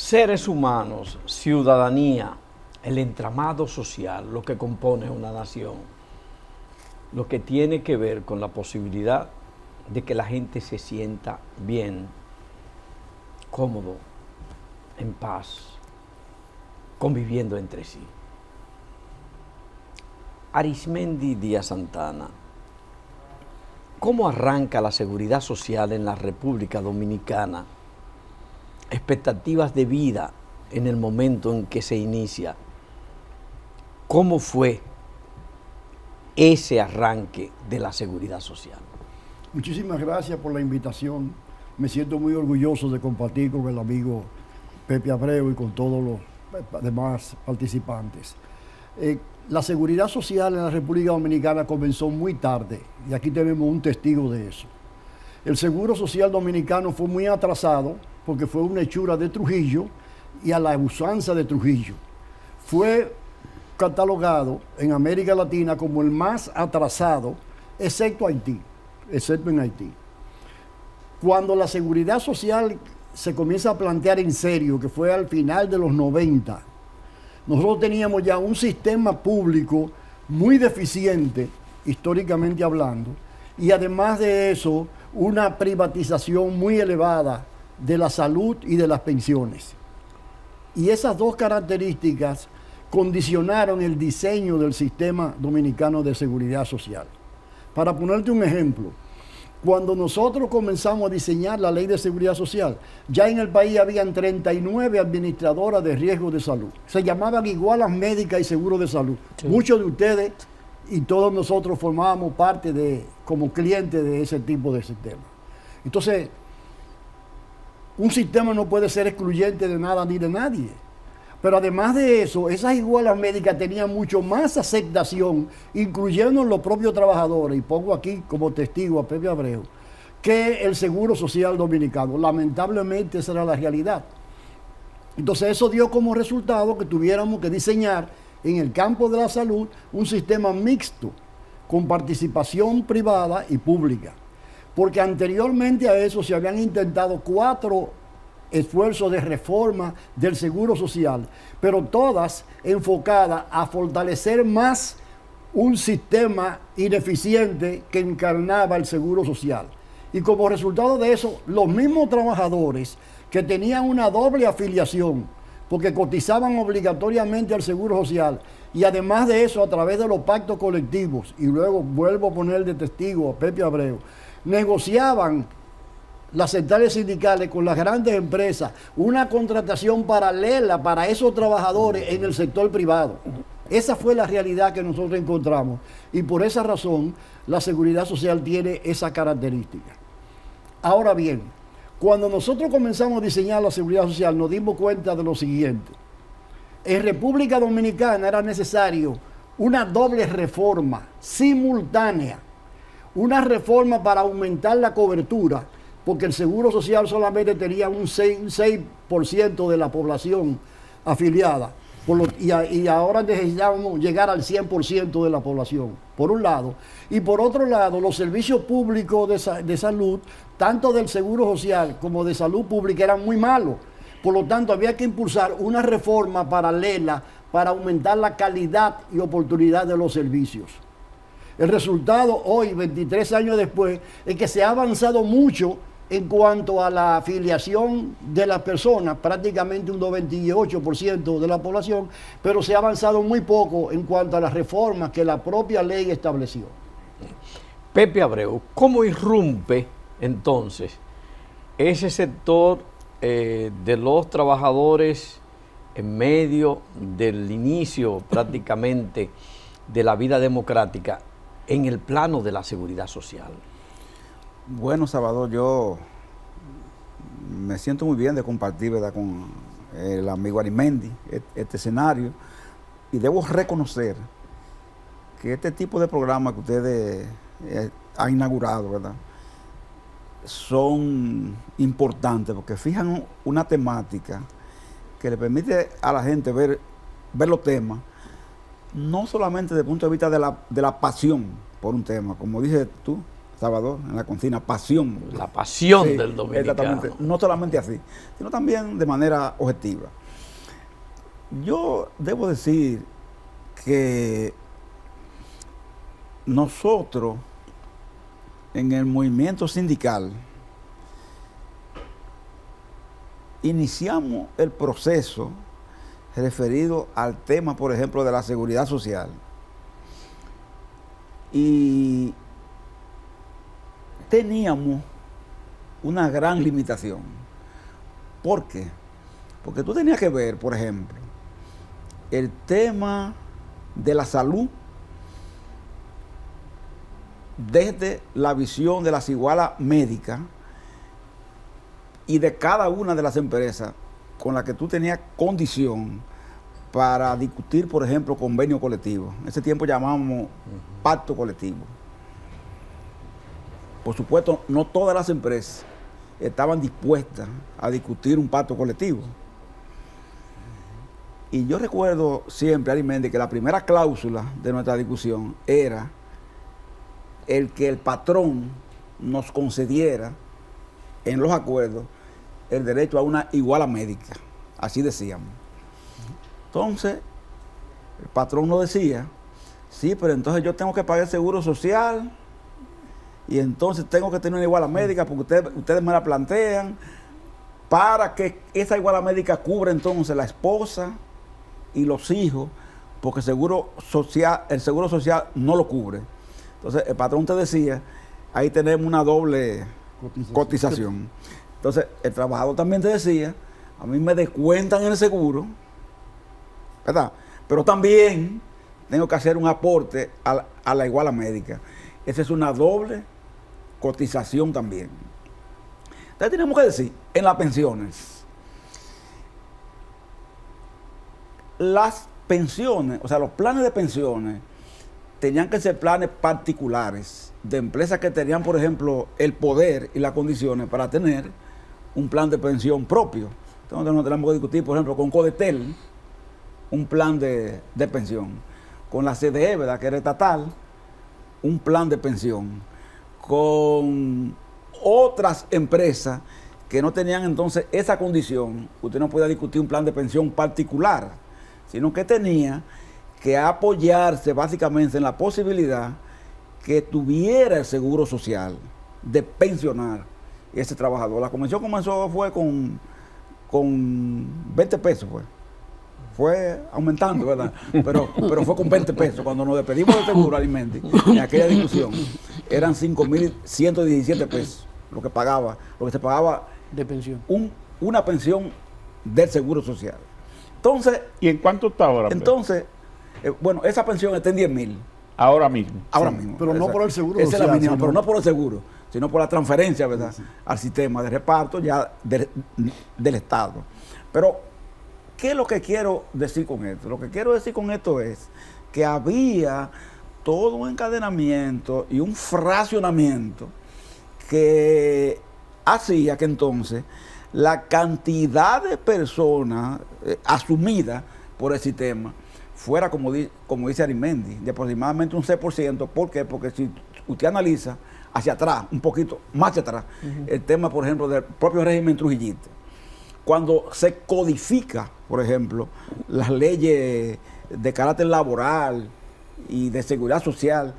Seres humanos, ciudadanía, el entramado social, lo que compone una nación, lo que tiene que ver con la posibilidad de que la gente se sienta bien, cómodo, en paz, conviviendo entre sí. Arismendi Díaz Santana, ¿cómo arranca la seguridad social en la República Dominicana? Expectativas de vida en el momento en que se inicia. ¿Cómo fue ese arranque de la seguridad social? Muchísimas gracias por la invitación. Me siento muy orgulloso de compartir con el amigo Pepe Abreu y con todos los demás participantes. La seguridad social en la República Dominicana comenzó muy tarde y aquí tenemos un testigo de eso. El Seguro Social Dominicano fue muy atrasado porque fue una hechura de Trujillo y a la usanza de Trujillo. Fue catalogado en América Latina como el más atrasado, excepto en Haití. Cuando la seguridad social se comienza a plantear en serio, que fue al final de los 90, nosotros teníamos ya un sistema público muy deficiente, históricamente hablando, y además de eso, una privatización muy elevada de la salud y de las pensiones. Y esas dos características condicionaron el diseño del sistema dominicano de seguridad social. Para ponerte un ejemplo, cuando nosotros comenzamos a diseñar la ley de seguridad social, ya en el país habían 39 administradoras de riesgo de salud. Se llamaban igualas médicas y seguros de salud. Sí. Muchos de ustedes y todos nosotros formábamos parte como clientes de ese tipo de sistema. Entonces, un sistema no puede ser excluyente de nada ni de nadie. Pero además de eso, esas igualas médicas tenían mucho más aceptación, incluyendo los propios trabajadores, y pongo aquí como testigo a Pepe Abreu, que el Seguro Social Dominicano. Lamentablemente esa era la realidad. Entonces eso dio como resultado que tuviéramos que diseñar en el campo de la salud un sistema mixto, con participación privada y pública. Porque anteriormente a eso se habían intentado 4 esfuerzos de reforma del Seguro Social, pero todas enfocadas a fortalecer más un sistema ineficiente que encarnaba el Seguro Social. Y como resultado de eso, los mismos trabajadores que tenían una doble afiliación, porque cotizaban obligatoriamente al Seguro Social, y además de eso, a través de los pactos colectivos, y luego vuelvo a poner de testigo a Pepe Abreu, negociaban las centrales sindicales con las grandes empresas una contratación paralela para esos trabajadores en el sector privado. Esa fue la realidad que nosotros encontramos y por esa razón la seguridad social tiene esa característica. Ahora bien, cuando nosotros comenzamos a diseñar la seguridad social nos dimos cuenta de lo siguiente. En República Dominicana era necesario una doble reforma simultánea, una reforma para aumentar la cobertura, porque el Seguro Social solamente tenía un 6% de la población afiliada, y ahora necesitamos llegar al 100% de la población, por un lado. Y por otro lado, los servicios públicos de salud, tanto del Seguro Social como de salud pública, eran muy malos. Por lo tanto, había que impulsar una reforma paralela para aumentar la calidad y oportunidad de los servicios. El resultado hoy, 23 años después, es que se ha avanzado mucho en cuanto a la afiliación de las personas, prácticamente un 98% de la población, pero se ha avanzado muy poco en cuanto a las reformas que la propia ley estableció. Pepe Abreu, ¿cómo irrumpe entonces ese sector de los trabajadores en medio del inicio prácticamente de la vida democrática en el plano de la seguridad social? Bueno, Salvador, yo me siento muy bien de compartir, ¿verdad?, con el amigo Arismendi este escenario, y debo reconocer que este tipo de programas que ustedes han inaugurado, ¿verdad?, son importantes porque fijan una temática que le permite a la gente ver los temas, no solamente desde el punto de vista de la pasión por un tema, como dices tú, Salvador, en la cocina, pasión. La pasión Sí, del dominicano. exactamente. No solamente así, sino también de manera objetiva. Yo debo decir que nosotros en el movimiento sindical iniciamos el proceso referido al tema, por ejemplo, de la seguridad social. Y teníamos una gran limitación. ¿Por qué? Porque tú tenías que ver, por ejemplo, el tema de la salud desde la visión de las igualas médicas y de cada una de las empresas con las que tú tenías condición para discutir, por ejemplo, convenio colectivo. En ese tiempo llamábamos pacto colectivo. Por supuesto, no todas las empresas estaban dispuestas a discutir un pacto colectivo. Y yo recuerdo siempre, Arimendi, que la primera cláusula de nuestra discusión era el que el patrón nos concediera en los acuerdos el derecho a una iguala médica. Así decíamos. Entonces, el patrón nos decía, sí, pero entonces yo tengo que pagar el seguro social y entonces tengo que tener una iguala médica porque ustedes me la plantean para que esa iguala médica cubra entonces la esposa y los hijos, porque el seguro social no lo cubre. Entonces, el patrón te decía, ahí tenemos una doble cotización. Entonces, el trabajador también te decía, a mí me descuentan en el seguro, ¿verdad? Pero también tengo que hacer un aporte a la iguala médica. Esa es una doble cotización también. Entonces, tenemos que decir, en las pensiones, las pensiones, o sea, los planes de pensiones, tenían que ser planes particulares de empresas que tenían, por ejemplo, el poder y las condiciones para tener un plan de pensión propio. Entonces no tenemos que discutir, por ejemplo, con Codetel, un plan de pensión. Con la CDE, ¿verdad?, que era estatal, un plan de pensión. Con otras empresas que no tenían entonces esa condición, usted no podía discutir un plan de pensión particular, sino que tenía que apoyarse básicamente en la posibilidad que tuviera el seguro social de pensionar ese trabajador. La convención fue con 20 pesos, fue aumentando, ¿verdad? Pero fue con 20 pesos. Cuando nos despedimos del seguro Alimentos, en aquella discusión, eran 5.117 pesos lo que se pagaba de pensión. Una pensión del seguro social. Entonces, ¿y en cuánto está ahora? Entonces, bueno, esa pensión está en 10.000. Ahora mismo. Ahora mismo. Pero no por el seguro social. Esa es la mínima, sino pero no por el seguro, sino por la transferencia, ¿verdad?, al sistema de reparto ya del Estado. Pero, ¿qué es lo que quiero decir con esto? Lo que quiero decir con esto es que había todo un encadenamiento y un fraccionamiento que hacía que entonces la cantidad de personas asumidas por el sistema fuera, como dice Arimendi, de aproximadamente un 6%. ¿Por qué? Porque si usted analiza hacia atrás, un poquito más hacia atrás, el tema, por ejemplo, del propio régimen trujillista, cuando se codifica, por ejemplo, las leyes de carácter laboral y de seguridad social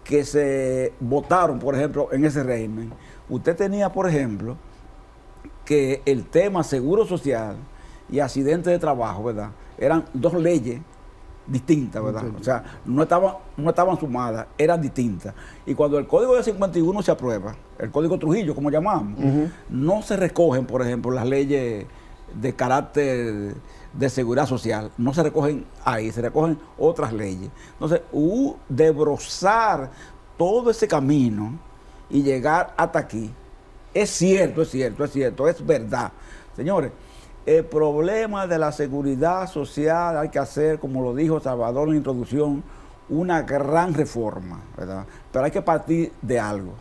que se votaron, por ejemplo, en ese régimen, usted tenía, por ejemplo, que el tema seguro social y accidente de trabajo, ¿verdad?, eran dos leyes distintas, ¿verdad? O sea, no estaban sumadas, eran distintas. Y cuando el Código de 51 se aprueba, el Código Trujillo, como llamamos, no se recogen, por ejemplo, las leyes de carácter de seguridad social, no se recogen ahí, se recogen otras leyes. Entonces, hubo de brozar todo ese camino y llegar hasta aquí. Es cierto, es verdad. Señores, el problema de la seguridad social hay que hacer, como lo dijo Salvador en la introducción, una gran reforma, ¿verdad? Pero hay que partir de algo.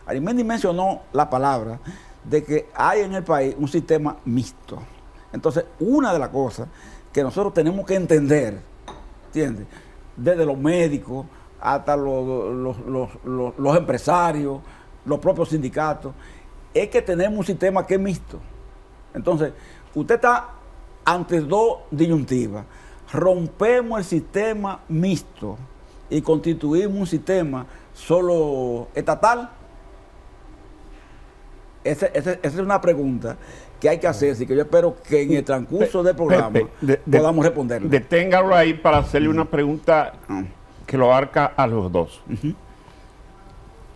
Arimendi mencionó la palabra de que hay en el país un sistema mixto. Entonces, una de las cosas que nosotros tenemos que entender, ¿entiendes?, desde los médicos, hasta los empresarios, los propios sindicatos, es que tenemos un sistema que es mixto. Entonces, usted está ante dos disyuntivas. Rompemos el sistema mixto y constituimos un sistema solo estatal. Esa es una pregunta que hay que hacerse y que yo espero que en el transcurso del programa podamos responderla. Deténgalo ahí para hacerle una pregunta que lo abarca a los dos.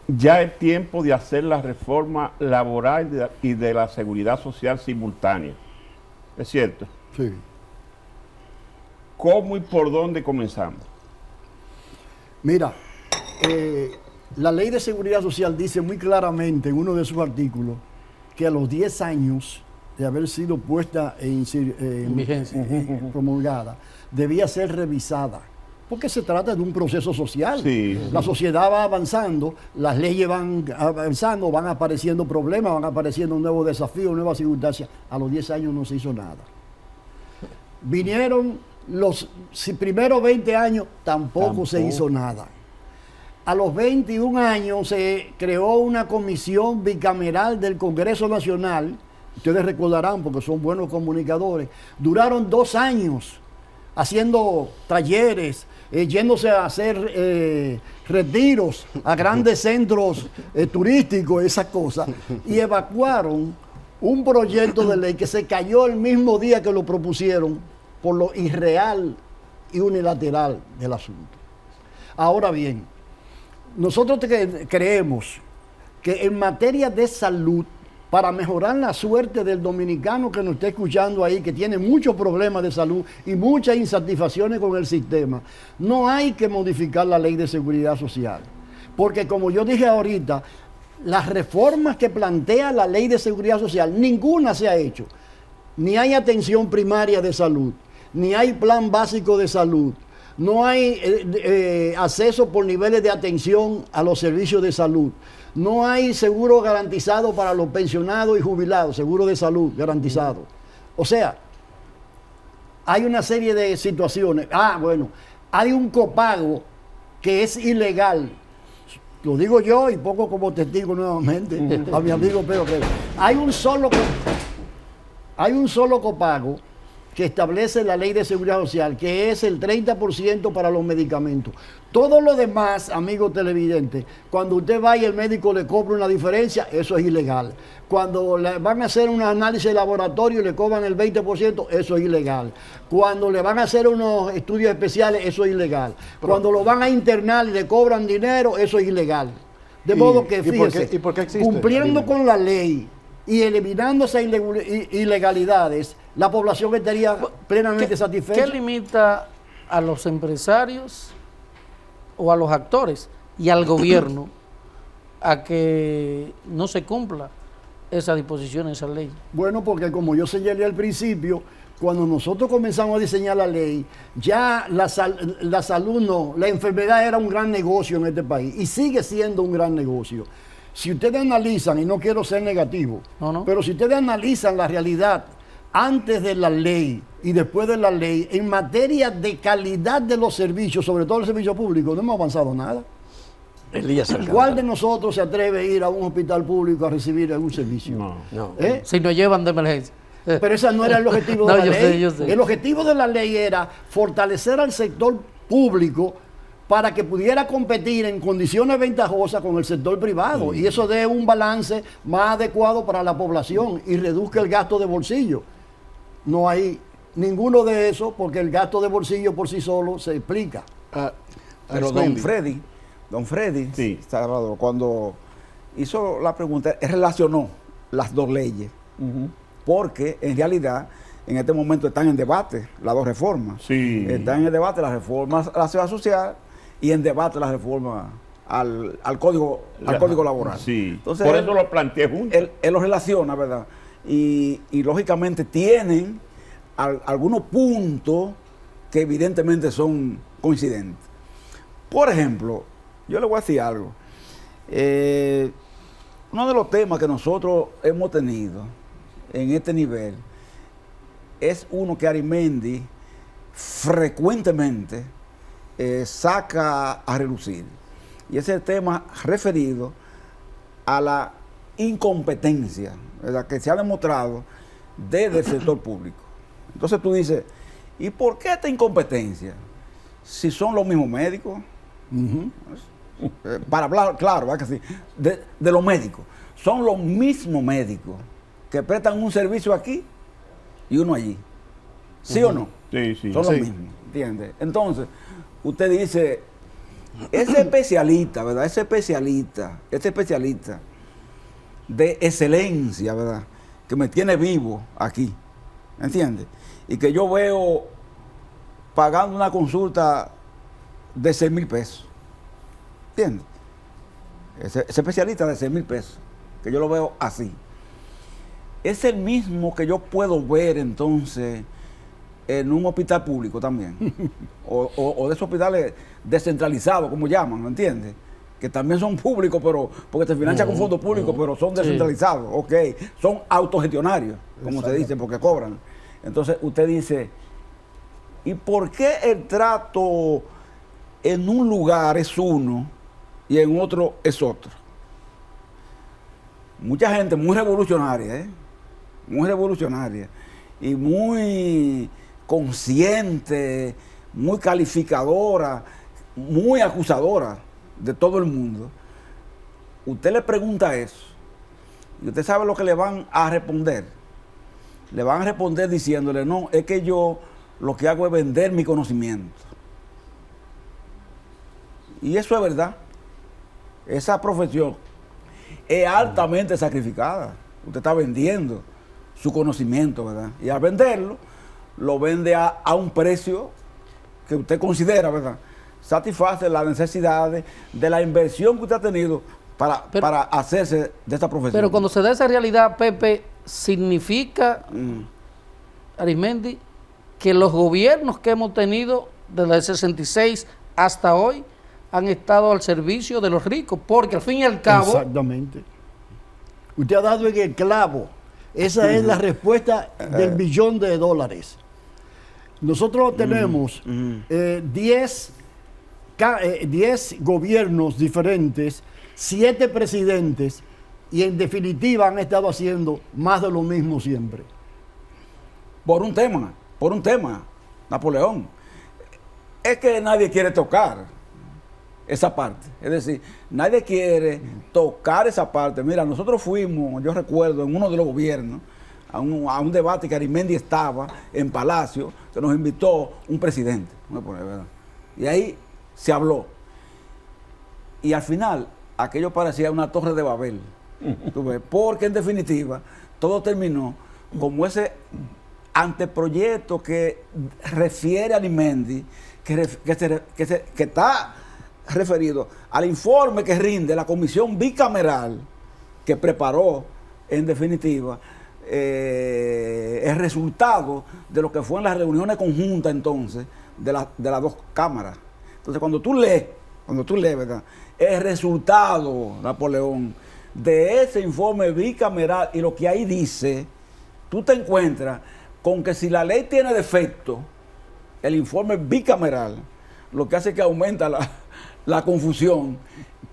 Ya es tiempo de hacer la reforma laboral y de la seguridad social simultánea. ¿Es cierto? Sí. ¿Cómo y por dónde comenzamos? Mira, la Ley de Seguridad Social dice muy claramente en uno de sus artículos que a los 10 años de haber sido puesta en vigencia, promulgada, debía ser revisada. Porque se trata de un proceso social. Sí. La sociedad va avanzando, las leyes van avanzando, van apareciendo problemas, van apareciendo nuevos desafíos, nuevas circunstancias. A los 10 años no se hizo nada. Vinieron los primeros 20 años, tampoco se hizo nada. A los 21 años se creó una comisión bicameral del Congreso Nacional. Ustedes recordarán porque son buenos comunicadores. Duraron 2 años haciendo talleres, yéndose a hacer retiros a grandes centros turísticos, esas cosas, y evacuaron un proyecto de ley que se cayó el mismo día que lo propusieron por lo irreal y unilateral del asunto. Ahora bien, nosotros creemos que en materia de salud, para mejorar la suerte del dominicano que nos está escuchando ahí, que tiene muchos problemas de salud y muchas insatisfacciones con el sistema, no hay que modificar la Ley de Seguridad Social. Porque como yo dije ahorita, las reformas que plantea la Ley de Seguridad Social, ninguna se ha hecho. Ni hay atención primaria de salud, ni hay plan básico de salud, no hay acceso por niveles de atención a los servicios de salud. No hay seguro garantizado para los pensionados y jubilados, seguro de salud garantizado. O sea, hay una serie de situaciones. Bueno, hay un copago que es ilegal. Lo digo yo y pongo como testigo nuevamente a mi amigo Pedro. Hay un solo copago que establece la Ley de Seguridad Social, que es el 30% para los medicamentos. Todo lo demás, amigos televidentes, cuando usted va y el médico le cobra una diferencia, eso es ilegal. Cuando le van a hacer un análisis de laboratorio y le cobran el 20%, eso es ilegal. Cuando le van a hacer unos estudios especiales, eso es ilegal. Cuando lo van a internar y le cobran dinero, eso es ilegal. De modo que, fíjese, ¿y por qué existe? cumpliendo con la ley y eliminando esas ilegalidades, la población estaría plenamente satisfecha. ¿Qué limita a los empresarios o a los actores y al gobierno a que no se cumpla esa disposición, esa ley? Bueno, porque como yo señalé al principio, cuando nosotros comenzamos a diseñar la ley, ya la salud no, la enfermedad era un gran negocio en este país y sigue siendo un gran negocio. Si ustedes analizan, y no quiero ser negativo, pero si ustedes analizan la realidad antes de la ley y después de la ley, en materia de calidad de los servicios, sobre todo el servicio público, no hemos avanzado nada. ¿Cuál de nosotros se atreve a ir a un hospital público a recibir algún servicio? No. Si nos llevan de emergencia. Pero ese no era el objetivo de la ley. Yo sé. El objetivo de la ley era fortalecer al sector público para que pudiera competir en condiciones ventajosas con el sector privado y eso dé un balance más adecuado para la población y reduzca el gasto de bolsillo. No hay ninguno de esos porque el gasto de bolsillo por sí solo se explica. Pero don Freddy, sí, Salvador, cuando hizo la pregunta, él relacionó las dos leyes, porque en realidad en este momento están en debate las dos reformas. Sí. Están en debate las reformas a la seguridad social y en debate la reforma al código laboral. Sí. Entonces, por eso lo planteé juntos. Él lo relaciona, ¿verdad? Y lógicamente tienen algunos puntos que evidentemente son coincidentes. Por ejemplo, yo le voy a decir algo. Uno de los temas que nosotros hemos tenido en este nivel es uno que Arismendi frecuentemente saca a relucir. Y ese es el tema referido a la incompetencia, ¿verdad?, que se ha demostrado desde el sector público. Entonces tú dices, ¿y por qué esta incompetencia? Si son los mismos médicos. Para hablar, claro, ¿verdad que sí? De los médicos. Son los mismos médicos que prestan un servicio aquí y uno allí. ¿Sí o no? Sí, sí. Son los mismos, ¿entiendes? Entonces, usted dice, ese especialista, ¿verdad? Ese especialista de excelencia, ¿verdad?, que me tiene vivo aquí, ¿entiendes? Y que yo veo pagando una consulta de 6,000 pesos, ¿entiendes? Ese especialista de 6,000 pesos, que yo lo veo así. Es el mismo que yo puedo ver entonces en un hospital público también, o de esos hospitales descentralizados, como llaman, ¿me entiendes? Que también son públicos, pero porque se financian con fondos públicos, pero son descentralizados, ok, son autogestionarios, como se dice, porque cobran. Entonces usted dice, ¿y por qué el trato en un lugar es uno y en otro es otro? Mucha gente muy revolucionaria, muy revolucionaria y muy consciente, muy calificadora, muy acusadora de todo el mundo. Usted le pregunta eso y usted sabe lo que le van a responder. Le van a responder diciéndole, no, es que yo lo que hago es vender mi conocimiento. Y eso es verdad. Esa profesión es altamente sacrificada. Usted está vendiendo su conocimiento, ¿verdad? Y al venderlo, lo vende a un precio que usted considera, ¿verdad?, satisface las necesidades de la inversión que usted ha tenido para hacerse de esta profesión. Pero cuando se da esa realidad, Pepe, significa, Arismendi, que los gobiernos que hemos tenido desde el 66 hasta hoy han estado al servicio de los ricos, porque al fin y al cabo... Exactamente. Usted ha dado en el clavo. Esa es la respuesta del billón de dólares. Nosotros tenemos 10 gobiernos diferentes, 7 presidentes, y en definitiva han estado haciendo más de lo mismo siempre. Por un tema, Napoleón. Es que nadie quiere tocar esa parte. Es decir, nadie quiere tocar esa parte. Mira, nosotros fuimos, yo recuerdo, en uno de los gobiernos, a un debate que Arismendi estaba en Palacio, que nos invitó un presidente. ¿Verdad? Y ahí se habló. Y al final, aquello parecía una torre de Babel. ¿Tú ves? Porque en definitiva, todo terminó como ese anteproyecto que refiere a Arismendi, que está referido al informe que rinde la comisión bicameral que preparó, en definitiva, el resultado de lo que fue en las reuniones conjuntas entonces de las dos cámaras. Entonces cuando tú lees, ¿verdad?, el resultado, Napoleón, de ese informe bicameral y lo que ahí dice, tú te encuentras con que si la ley tiene defecto, el informe bicameral lo que hace es que aumenta la confusión,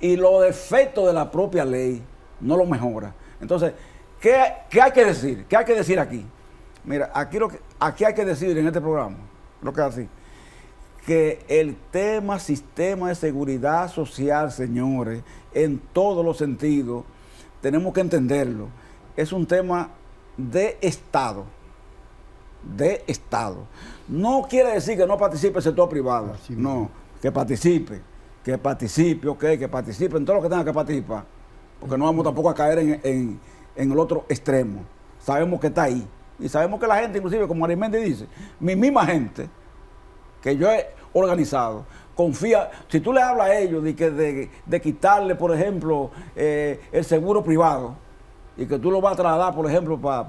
y los defectos de la propia ley no lo mejora. Entonces, ¿qué hay que decir? ¿Qué hay que decir aquí? Mira, aquí hay que decir en este programa, lo que es así, que el sistema de seguridad social, señores, en todos los sentidos, tenemos que entenderlo. Es un tema de Estado. De Estado. No quiere decir que no participe el sector privado. No, que participe, ok, que participe en todo lo que tenga que participar. Porque no vamos tampoco a caer en el otro extremo. Sabemos que está ahí. Y sabemos que la gente, inclusive, como Arismendi dice, mi misma gente que yo he organizado, confía. Si tú le hablas a ellos de quitarle, por ejemplo, el seguro privado, y que tú lo vas a trasladar, por ejemplo, para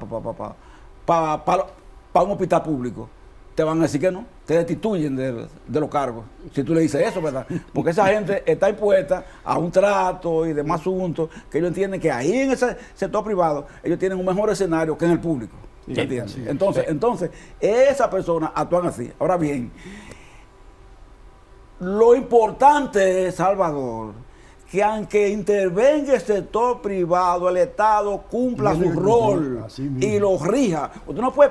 un hospital público, te van a decir que no, te destituyen de los cargos, si tú le dices eso, ¿verdad? Porque esa gente está impuesta a un trato y demás asuntos, que ellos entienden que ahí en ese sector privado, ellos tienen un mejor escenario que en el público. Sí, entonces, esas personas actúan así. Ahora bien, Lo importante es, Salvador, que aunque intervenga el sector privado, el Estado cumpla Tiene su que rol cumplir, así mismo. y lo rija. Usted no puede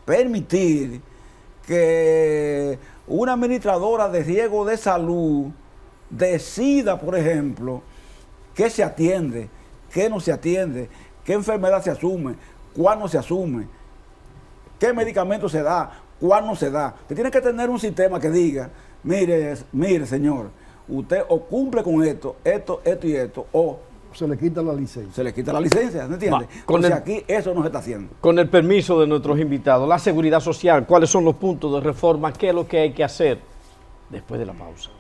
permitir que una administradora de riesgo de salud decida, por ejemplo, qué se atiende, qué no se atiende, qué enfermedad se asume, cuál no se asume, qué medicamento se da, cuál no se da. Usted tiene que tener un sistema que diga, mire señor, usted o cumple con esto y esto, o Se le quita la licencia. se le quita la licencia, ¿me entiende? Con Entonces el- aquí eso no se está haciendo. Con el permiso de nuestros invitados, la seguridad social, ¿cuáles son los puntos de reforma? ¿Qué es lo que hay que hacer después de la pausa?